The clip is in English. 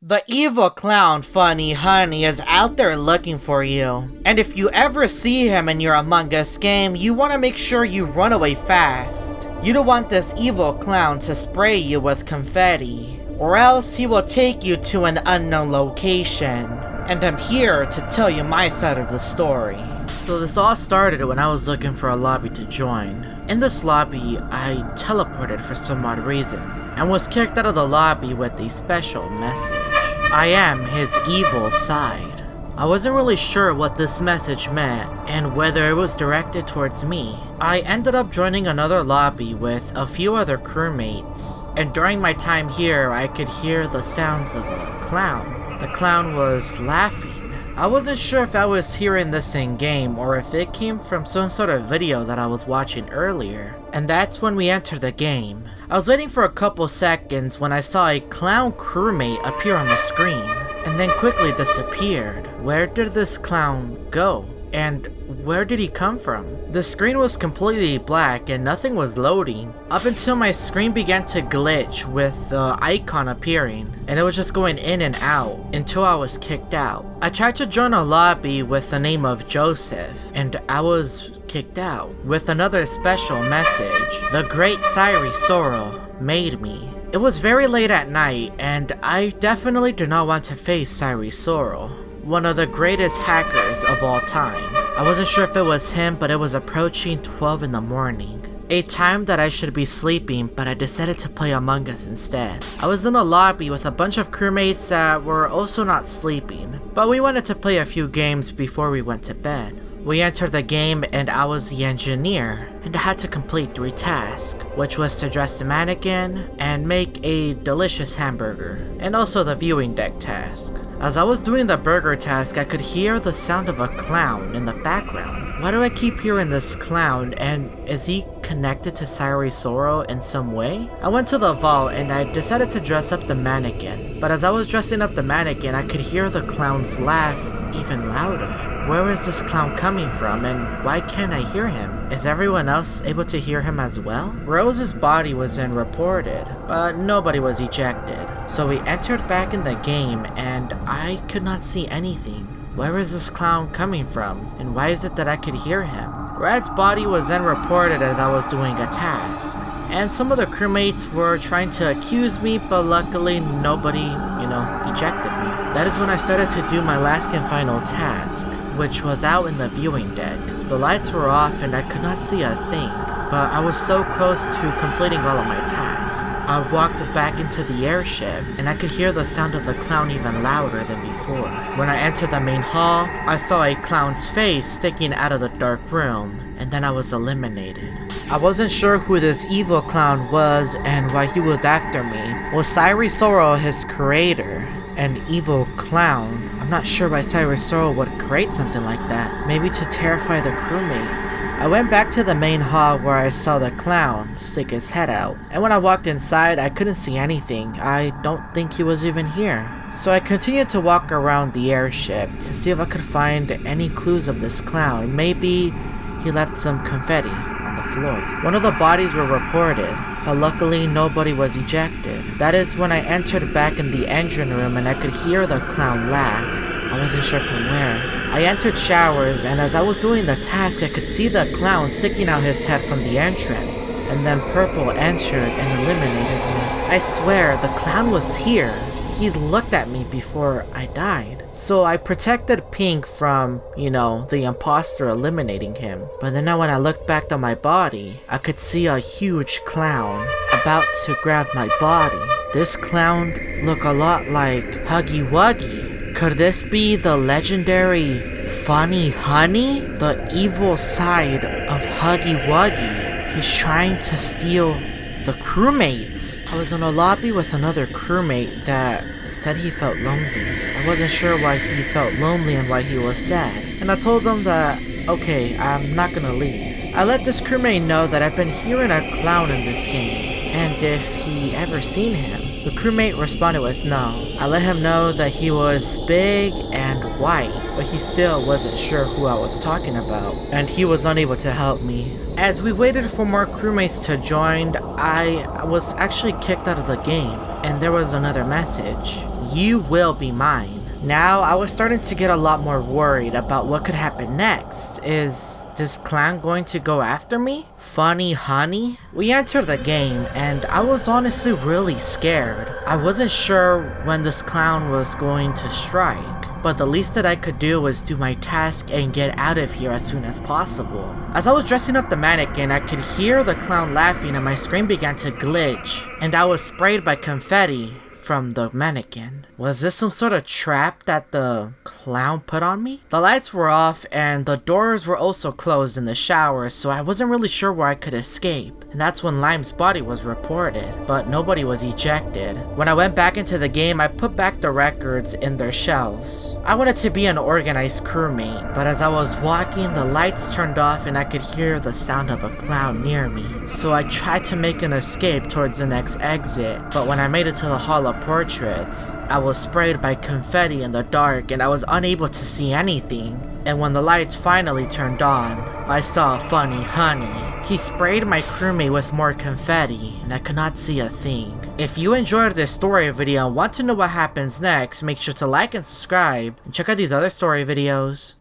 The evil clown Funny Honey is out there looking for you. And if you ever see him in your Among Us game, you want to make sure you run away fast. You don't want this evil clown to spray you with confetti, or else he will take you to an unknown location. And I'm here to tell you my side of the story. So this all started when I was looking for a lobby to join. In this lobby, I teleported for some odd reason, and was kicked out of the lobby with a special message. I am his evil side. I wasn't really sure what this message meant, and whether it was directed towards me. I ended up joining another lobby with a few other crewmates, and during my time here, I could hear the sounds of a clown. The clown was laughing. I wasn't sure if I was hearing this in game or if it came from some sort of video that I was watching earlier. And that's when we entered the game. I was waiting for a couple seconds when I saw a clown crewmate appear on the screen, and then quickly disappeared. Where did this clown go? And where did he come from? The screen was completely black and nothing was loading, up until my screen began to glitch with the icon appearing, and it was just going in and out until I was kicked out. I tried to join a lobby with the name of Joseph, and I was kicked out with another special message. The great Sairi Sorrow made me. It was very late at night, and I definitely do not want to face Sairi Sorrow, one of the greatest hackers of all time. I wasn't sure if it was him, but it was approaching 12 in the morning. A time that I should be sleeping, but I decided to play Among Us instead. I was in a lobby with a bunch of crewmates that were also not sleeping, but we wanted to play a few games before we went to bed. We entered the game and I was the engineer, and I had to complete 3 tasks, which was to dress the mannequin and make a delicious hamburger, and also the viewing deck task. As I was doing the burger task, I could hear the sound of a clown in the background. Why do I keep hearing this clown, and is he connected to Sairi Sorrow in some way? I went to the vault and I decided to dress up the mannequin, but as I was dressing up the mannequin, I could hear the clown's laugh even louder. Where is this clown coming from, and why can't I hear him? Is everyone else able to hear him as well? Rose's body was then reported, but nobody was ejected. So we entered back in the game and I could not see anything. Where is this clown coming from, and why is it that I could hear him? Rad's body was then reported as I was doing a task, and some of the crewmates were trying to accuse me, but luckily nobody, ejected me. That is when I started to do my last and final task, which was out in the viewing deck. The lights were off and I could not see a thing, but I was so close to completing all of my tasks. I walked back into the airship, and I could hear the sound of the clown even louder than before. When I entered the main hall, I saw a clown's face sticking out of the dark room, and then I was eliminated. I wasn't sure who this evil clown was and why he was after me. Was Sairi Sorrow his creator? An evil clown? I'm not sure why Sairi Sorrow would create something like that. Maybe to terrify the crewmates. I went back to the main hall where I saw the clown stick his head out. And when I walked inside, I couldn't see anything. I don't think he was even here. So I continued to walk around the airship to see if I could find any clues of this clown. Maybe he left some confetti on the floor. One of the bodies were reported, but luckily nobody was ejected. That is when I entered back in the engine room and I could hear the clown laugh. I wasn't sure from where. I entered showers, and as I was doing the task, I could see the clown sticking out his head from the entrance, and then Purple entered and eliminated me. I swear, the clown was here. He looked at me before I died. So I protected Pink from, the imposter eliminating him. But then when I looked back at my body, I could see a huge clown about to grab my body. This clown looked a lot like Huggy Wuggy. Could this be the legendary Funny Honey? The evil side of Huggy Wuggy. He's trying to steal the crewmates. I was in a lobby with another crewmate that said he felt lonely. I wasn't sure why he felt lonely and why he was sad. And I told him that, okay, I'm not gonna leave. I let this crewmate know that I've been hearing a clown in this game, and if he ever seen him. The crewmate responded with no. I let him know that he was big and white, but he still wasn't sure who I was talking about, and he was unable to help me. As we waited for more crewmates to join, I was actually kicked out of the game, and there was another message. you will be mine. Now, I was starting to get a lot more worried about what could happen next. Is this clown going to go after me? Funny honey? We entered the game and I was honestly really scared. I wasn't sure when this clown was going to strike, but the least that I could do was do my task and get out of here as soon as possible. As I was dressing up the mannequin, I could hear the clown laughing and my screen began to glitch, and I was sprayed by confetti from the mannequin. Was this some sort of trap that the clown put on me? The lights were off and the doors were also closed in the shower, so I wasn't really sure where I could escape. And that's when Lime's body was reported, but nobody was ejected. When I went back into the game, I put back the records in their shelves. I wanted to be an organized crewmate, but as I was walking, the lights turned off and I could hear the sound of a clown near me. So I tried to make an escape towards the next exit, but when I made it to the Hall of Portraits, I was sprayed by confetti in the dark and I was unable to see anything. And when the lights finally turned on, I saw Funny Honey. He sprayed my crewmate with more confetti and I could not see a thing. If you enjoyed this story video and want to know what happens next, make sure to like and subscribe and check out these other story videos.